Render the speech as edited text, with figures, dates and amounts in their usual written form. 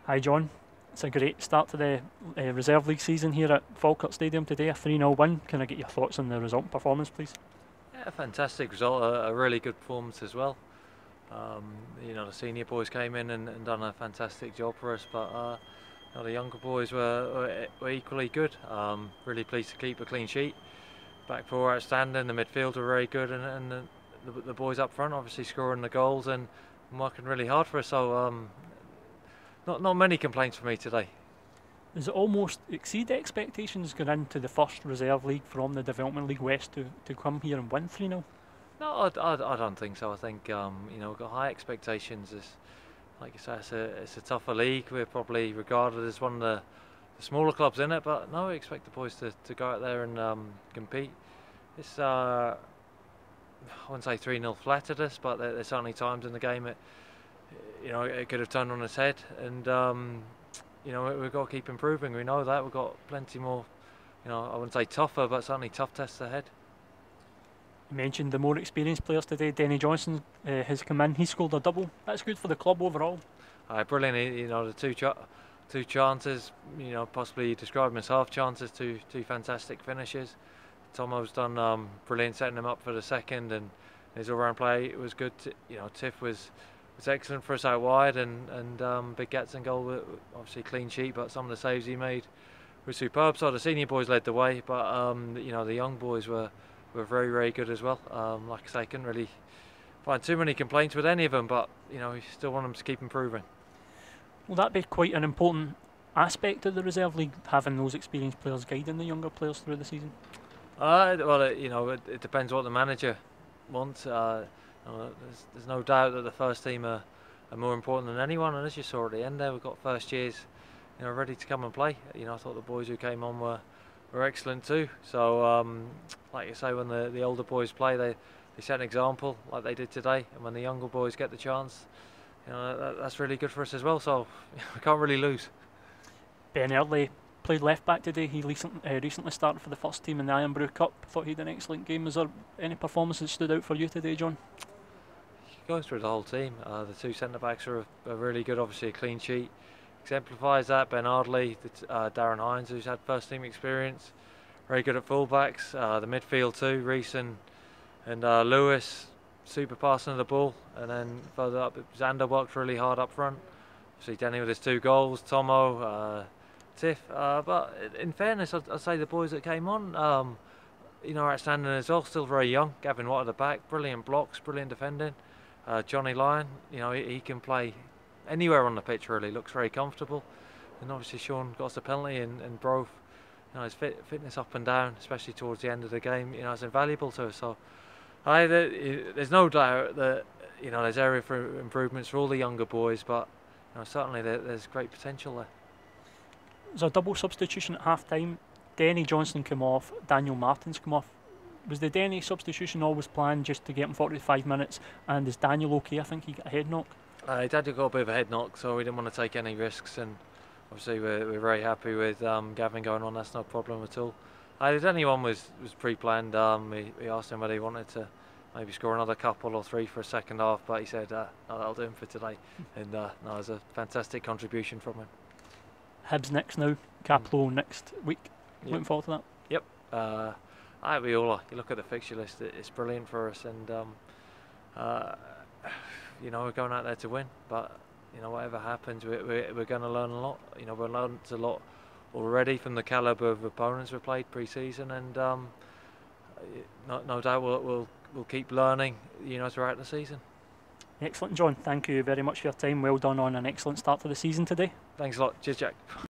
Hi John, it's a great start to the Reserve League season here at Falkirk Stadium today, a 3-0 win. Can I get your thoughts on the result and performance please? Yeah, fantastic result, a really good performance as well. The senior boys came in and done a fantastic job for us, but the younger boys were equally good. Really pleased to keep a clean sheet. Back four outstanding, the midfield were very good, and the boys up front obviously scoring the goals and working really hard for us. So not many complaints for me today. Does it almost exceed expectations going into the first Reserve League from the Development League West to come here and win 3-0? No, I don't think so. I think we've got high expectations. Like you say, it's a tougher league. We're probably regarded as one of the smaller clubs in it, but no, we expect the boys to go out there and compete. It's I wouldn't say 3-0 flattered us, but there's certainly times in the game it could have turned on its head, and we've got to keep improving. We know that we've got plenty more. I wouldn't say tougher, but certainly tough tests ahead. You mentioned the more experienced players today. Denny Johnstone has come in. He scored a double. That's good for the club overall. Brilliant. The two chances. Possibly describe them as half chances. Two fantastic finishes. Tomo's done brilliant setting them up for the second, and his all-round play was good. Tiff was excellent for us out wide, and Big Gatson goal, obviously clean sheet, but some of the saves he made were superb. So the senior boys led the way, but the young boys were very, very good as well. Like I say, I couldn't really find too many complaints with any of them, but we still want them to keep improving. Will that be quite an important aspect of the Reserve League, having those experienced players guiding the younger players through the season? It depends what the manager wants. There's no doubt that the first team are more important than anyone, and as you saw at the end there, we've got first years ready to come and play. I thought the boys who came on were excellent too. So like you say, when the older boys play, they set an example like they did today, and when the younger boys get the chance, that's really good for us as well. So we can't really lose. Ben Early played left back today. He recently started for the first team in the Iron Brew Cup. Thought he had an excellent game. Was there any performance that stood out for you today, John? Going through the whole team, the two centre backs are really good. Obviously a clean sheet exemplifies that. Ben Ardley, Darren Hines, who's had first team experience, very good at fullbacks. The midfield too, Reese and Lewis, super passing of the ball, and then further up, Xander worked really hard up front. Obviously Denny with his 2 goals, Tomo, Tiff. But in fairness, I'd say the boys that came on, are outstanding as well. Still very young. Gavin Watt at the back, brilliant blocks, brilliant defending. Johnny Lyon, he can play anywhere on the pitch really, looks very comfortable. And obviously Sean got us a penalty, and Brove, his fitness up and down, especially towards the end of the game, is invaluable to us. So there's no doubt that there's area for improvements for all the younger boys, but certainly there's great potential there. There's a double substitution at half time. Denny Johnstone came off, Daniel Martin's come off. Was the Denny substitution always planned just to get him 45 minutes, and is Daniel okay? I think he got a head knock. He did got a bit of a head knock, so we didn't want to take any risks, and obviously we're very happy with Gavin going on. That's no problem at all. If anyone was pre-planned, we asked him whether he wanted to maybe score another couple or 3 for a second half, but he said no, that'll do him for today. And no, it was a fantastic contribution from him. Hibs next now, Caplo next week. Yep. Looking forward to that. Yep. We all are. You look at the fixture list; it's brilliant for us, and we're going out there to win. But whatever happens, we're going to learn a lot. We've learned a lot already from the calibre of opponents we've played pre-season, and no doubt we'll keep learning throughout the season. Excellent, John. Thank you very much for your time. Well done on an excellent start to the season today. Thanks a lot. Cheers, Jack.